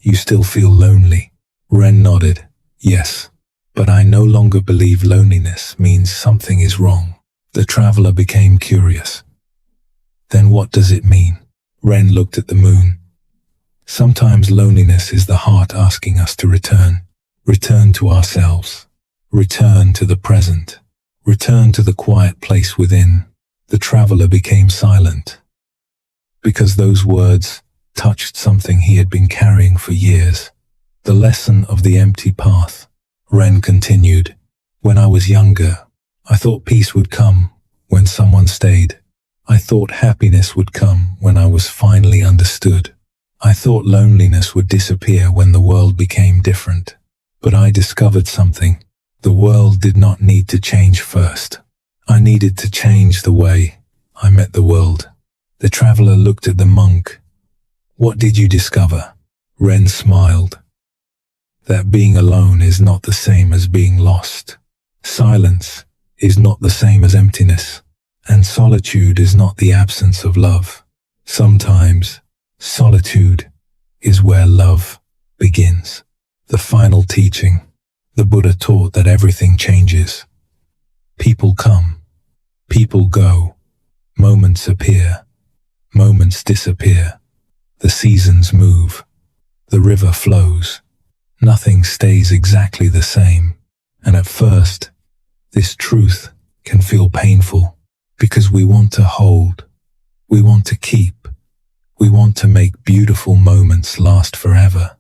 "You still feel lonely?" Ren nodded. "Yes, but I no longer believe loneliness means something is wrong." The traveler became curious. "Then what does it mean?" Ren looked at the moon. "Sometimes loneliness is the heart asking us to return to ourselves, return to the present, return to the quiet place within." The traveler became silent, because those words touched something he had been carrying for years. The lesson of the empty path. Ren continued, "When I was younger, I thought peace would come when someone stayed. I thought happiness would come when I was finally understood. I thought loneliness would disappear when the world became different. But I discovered something. The world did not need to change first. I needed to change the way I met the world." The traveler looked at the monk. "What did you discover?" Ren smiled. "That being alone is not the same as being lost. Silence is not the same as emptiness. And solitude is not the absence of love. Sometimes solitude is where love begins." The final teaching. The Buddha taught that everything changes. People come, people go, moments appear, moments disappear. The seasons move, the river flows. Nothing stays exactly the same. And at first, this truth can feel painful because we want to hold, we want to keep, we want to make beautiful moments last forever.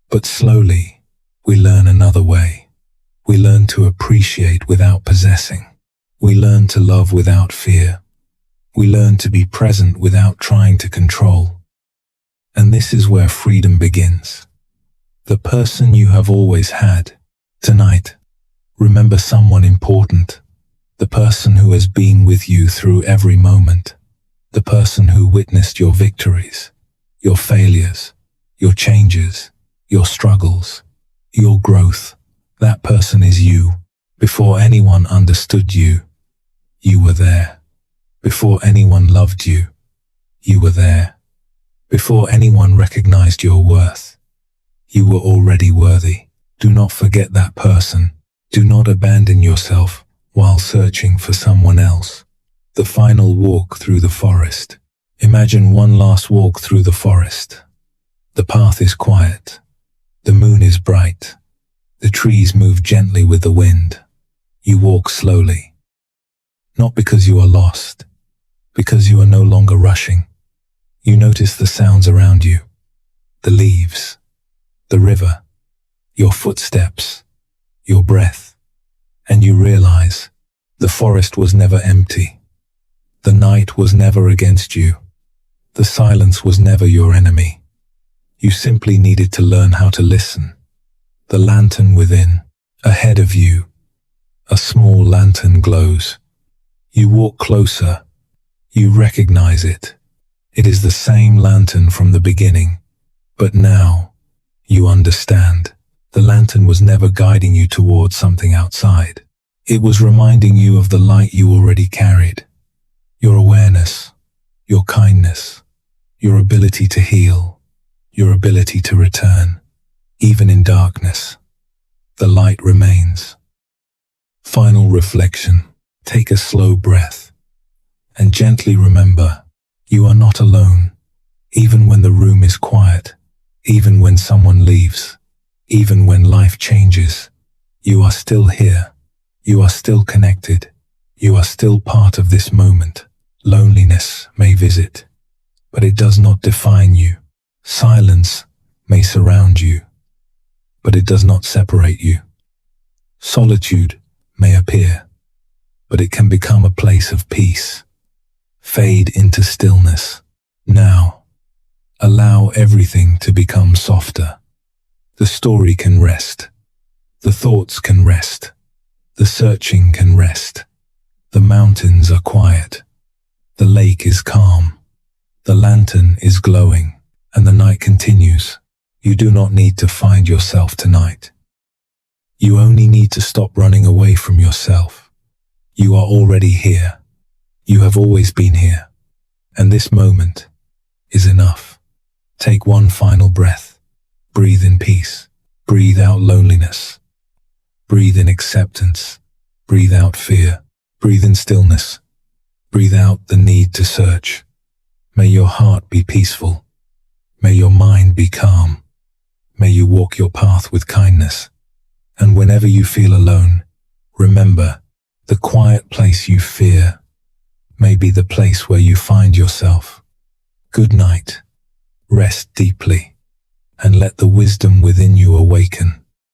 But slowly, we learn another way. We learn to appreciate without possessing. We learn to love without fear. We learn to be present without trying to control. And this is where freedom begins. The person you have always had. Tonight, remember someone important. The person who has been with you through every moment. The person who witnessed your victories, your failures, your changes, your struggles, your growth. That person is you. Before anyone understood you, you were there. Before anyone loved you, you were there. Before anyone recognized your worth, you were already worthy. Do not forget that person. Do not abandon yourself while searching for someone else. The final walk through the forest. Imagine one last walk through the forest. The path is quiet. The moon is bright. The trees move gently with the wind. You walk slowly. Not because you are lost, because you are no longer rushing. You notice the sounds around you. The leaves, the river, your footsteps, your breath. And you realize the forest was never empty. The night was never against you. The silence was never your enemy. You simply needed to learn how to listen. The lantern within, ahead of you, a small lantern glows. You walk closer. You recognize it. It is the same lantern from the beginning. But now, you understand. The lantern was never guiding you towards something outside. It was reminding you of the light you already carried. Your awareness, your kindness, your ability to heal, your ability to return. Even in darkness, the light remains. Final reflection. Take a slow breath. And gently remember, you are not alone. Even when the room is quiet, even when someone leaves, even when life changes, you are still here. You are still connected. You are still part of this moment. Loneliness may visit, but it does not define you. Silence may surround you, but it does not separate you. Solitude may appear, but it can become a place of peace. Fade into stillness. Now, allow everything to become softer. The story can rest. The thoughts can rest. The searching can rest. The mountains are quiet. The lake is calm. The lantern is glowing, and the night continues. You do not need to find yourself tonight. You only need to stop running away from yourself. You are already here. You have always been here. And this moment is enough. Take one final breath. Breathe in peace. Breathe out loneliness. Breathe in acceptance. Breathe out fear. Breathe in stillness. Breathe out the need to search. May your heart be peaceful. May your mind be calm. May you walk your path with kindness. And whenever you feel alone, remember, the quiet place you fear may be the place where you find yourself. Good night. Rest deeply, and let the wisdom within you awaken.